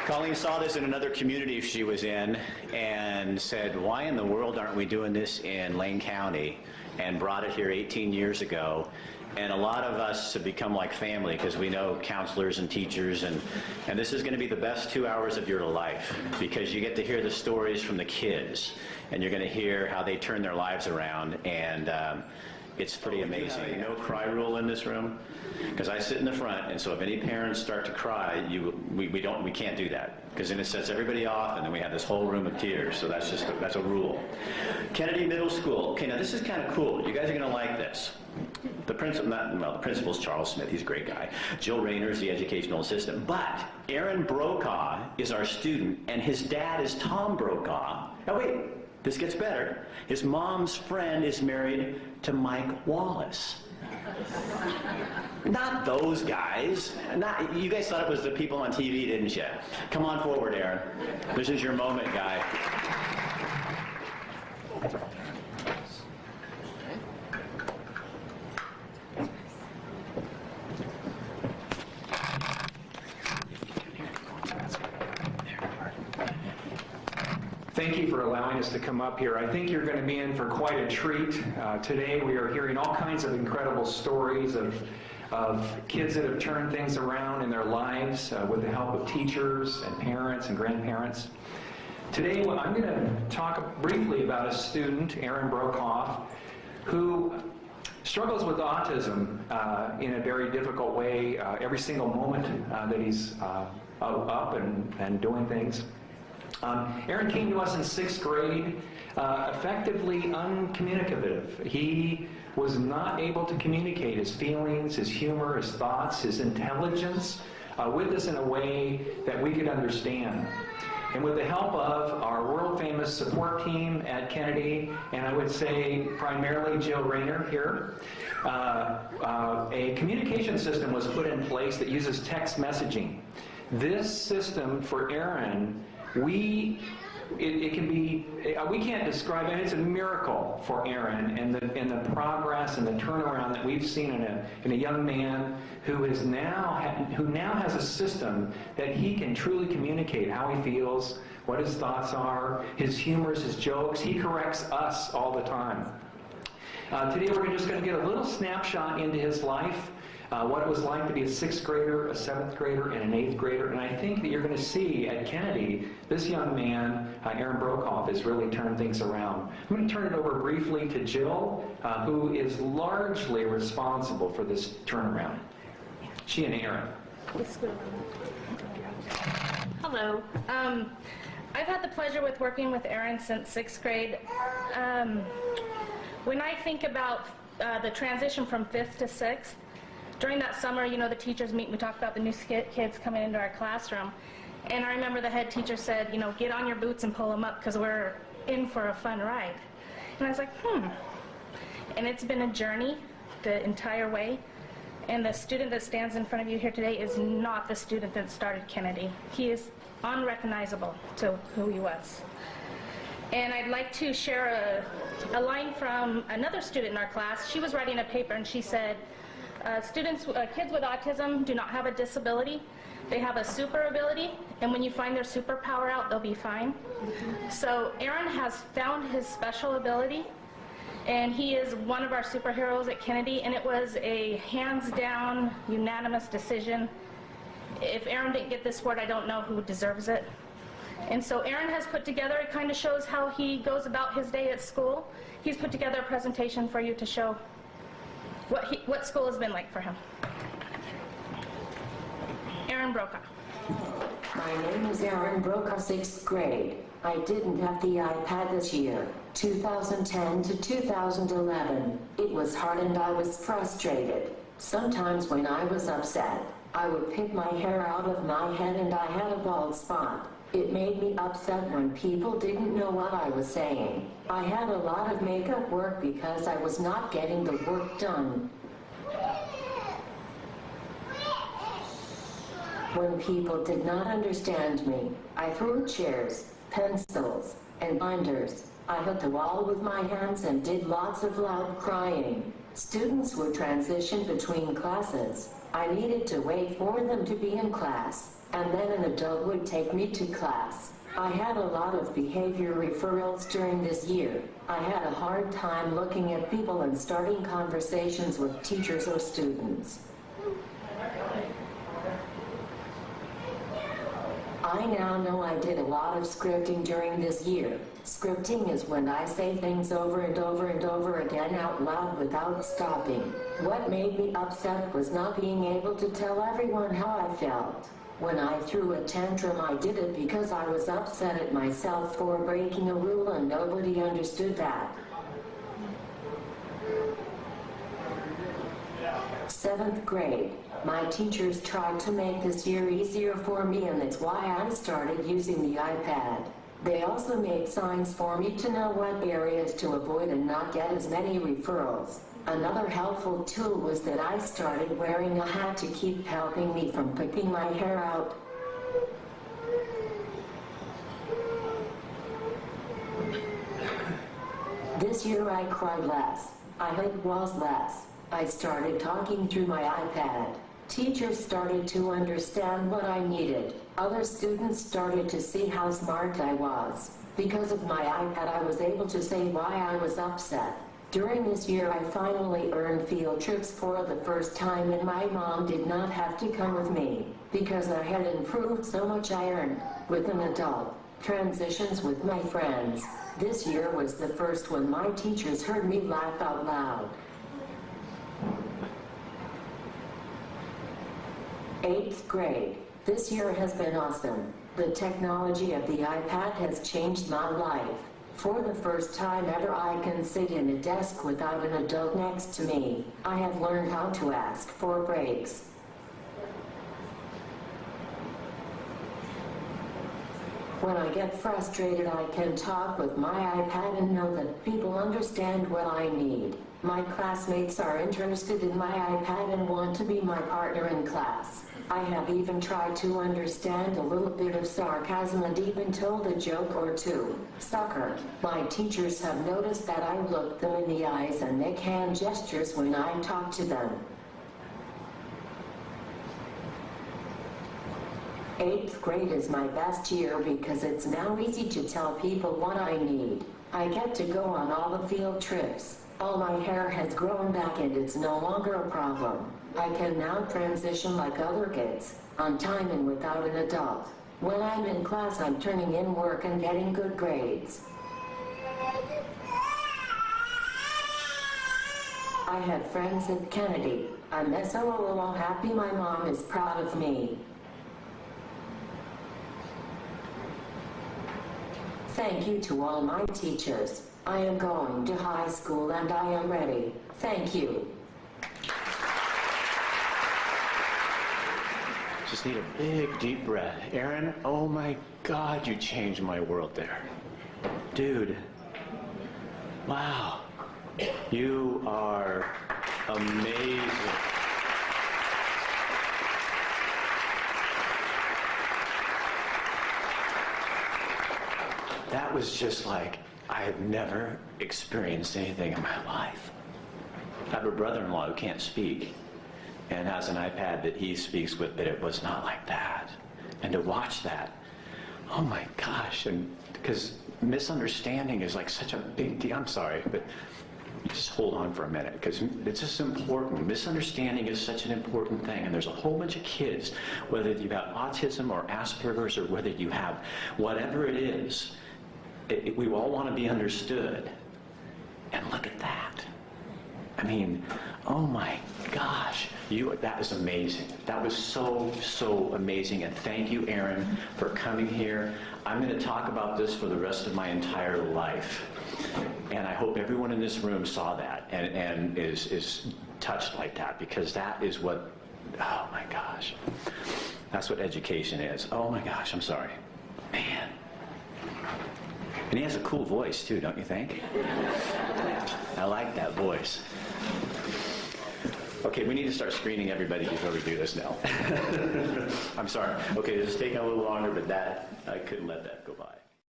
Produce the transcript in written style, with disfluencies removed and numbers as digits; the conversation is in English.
Colleen saw this in another community she was in and said, why in the world aren't we doing this in Lane County? And brought it here 18 years ago. And a lot of us have become like family because we know counselors and teachers, and this is going to be the best 2 hours of your life because you get to hear the stories from the kids, and you're going to hear how they turn their lives around, and it's pretty amazing. No cry rule in this room because I sit in the front, and so if any parents start to cry, we can't do that because then it sets everybody off, and then we have this whole room of tears. So that's a rule. Kennedy Middle School. Okay, now this is kind of cool. You guys are going to like this. The principal's Charles Smith. He's a great guy. Jill Rayner is the educational assistant. But Aaron Brokaw is our student, and his dad is Tom Brokaw. Now wait, this gets better. His mom's friend is married to Mike Wallace. Not those guys. You guys thought it was the people on TV, didn't you? Come on forward, Aaron. This is your moment, guy. Thank you for allowing us to come up here. I think you're going to be in for quite a treat. Today we are hearing all kinds of incredible stories of kids that have turned things around in their lives with the help of teachers and parents and grandparents. Today I'm going to talk briefly about a student, Aaron Brokaw, who struggles with autism in a very difficult way every single moment that he's up and doing things. Aaron came to us in 6th grade, effectively uncommunicative. He was not able to communicate his feelings, his humor, his thoughts, his intelligence with us in a way that we could understand. And with the help of our world-famous support team at Kennedy, and I would say primarily Jill Rayner here, a communication system was put in place that uses text messaging. This system for Aaron, we can't describe it. It's a miracle for Aaron and the progress and the turnaround that we've seen in a young man who now has a system that he can truly communicate how he feels, what his thoughts are, his humors, his jokes. He corrects us all the time. Today we're just going to get a little snapshot into his life. What it was like to be a 6th grader, a 7th grader, and an 8th grader. And I think that you're going to see at Kennedy, this young man, Aaron Brokaw, has really turned things around. I'm going to turn it over briefly to Jill, who is largely responsible for this turnaround. She and Aaron. Hello. I've had the pleasure with working with Aaron since 6th grade. When I think about the transition from 5th to 6th, during that summer, you know, the teachers meet and we talk about the new kids coming into our classroom. And I remember the head teacher said, you know, get on your boots and pull them up because we're in for a fun ride. And I was like, And it's been a journey the entire way. And the student that stands in front of you here today is not the student that started Kennedy. He is unrecognizable to who he was. And I'd like to share a line from another student in our class. She was writing a paper and she said, kids with autism do not have a disability. They have a super ability, and when you find their superpower out, they'll be fine. So Aaron has found his special ability, and he is one of our superheroes at Kennedy, and it was a hands-down, unanimous decision. If Aaron didn't get this award, I don't know who deserves it. And so Aaron has put together, it kind of shows how he goes about his day at school. He's put together a presentation for you to show what school has been like for him. Aaron Brokaw. My name is Aaron Brokaw, 6th grade. I didn't have the iPad this year, 2010 to 2011. It was hard and I was frustrated. Sometimes when I was upset, I would pick my hair out of my head and I had a bald spot. It made me upset when people didn't know what I was saying. I had a lot of makeup work because I was not getting the work done. When people did not understand me, I threw chairs, pencils, and binders. I hit the wall with my hands and did lots of loud crying. Students would transition between classes. I needed to wait for them to be in class, and then an adult would take me to class. I had a lot of behavior referrals during this year. I had a hard time looking at people and starting conversations with teachers or students. I now know I did a lot of scripting during this year. Scripting is when I say things over and over and over again out loud without stopping. What made me upset was not being able to tell everyone how I felt. When I threw a tantrum, I did it because I was upset at myself for breaking a rule, and nobody understood that. 7th grade. My teachers tried to make this year easier for me, and that's why I started using the iPad. They also made signs for me to know what areas to avoid and not get as many referrals. Another helpful tool was that I started wearing a hat to keep helping me from picking my hair out. This year I cried less. I hit walls less. I started talking through my iPad. Teachers started to understand what I needed. Other students started to see how smart I was. Because of my iPad, I was able to say why I was upset. During this year, I finally earned field trips for the first time, and my mom did not have to come with me. Because I had improved so much, I earned with an adult. Transitions with my friends. This year was the first when my teachers heard me laugh out loud. 8th grade. This year has been awesome. The technology of the iPad has changed my life. For the first time ever, I can sit in a desk without an adult next to me. I have learned how to ask for breaks. When I get frustrated, I can talk with my iPad and know that people understand what I need. My classmates are interested in my iPad and want to be my partner in class. I have even tried to understand a little bit of sarcasm and even told a joke or two. Sucker. My teachers have noticed that I look them in the eyes and make hand gestures when I talk to them. 8th grade is my best year because it's now easy to tell people what I need. I get to go on all the field trips. All my hair has grown back and it's no longer a problem. I can now transition like other kids, on time and without an adult. When I'm in class, I'm turning in work and getting good grades. I had friends at Kennedy. I'm so happy my mom is proud of me. Thank you to all my teachers. I am going to high school and I am ready. Thank you. Just need a big, deep breath. Aaron, oh my God, you changed my world there. Dude, wow. You are amazing. That was just like, I have never experienced anything in my life. I have a brother-in-law who can't speak and has an iPad that he speaks with, but it was not like that. And to watch that, oh my gosh, and because misunderstanding is like such a big deal. I'm sorry, but just hold on for a minute, because it's just important. Misunderstanding is such an important thing, and there's a whole bunch of kids, whether you have autism or Asperger's or whether you have whatever it is, we all want to be understood. And look at that. I mean, oh my gosh, that is amazing. That was so amazing, and thank you, Aaron, for coming here. I'm going to talk about this for the rest of my entire life, and I hope everyone in this room saw that and is touched like that, because that is what, oh my gosh, that's what education is. Oh my gosh, I'm sorry. Man. And he has a cool voice too, don't you think? I like that voice. Okay, we need to start screening everybody before we do this now. I'm sorry. Okay, this is taking a little longer, but I couldn't let that go by.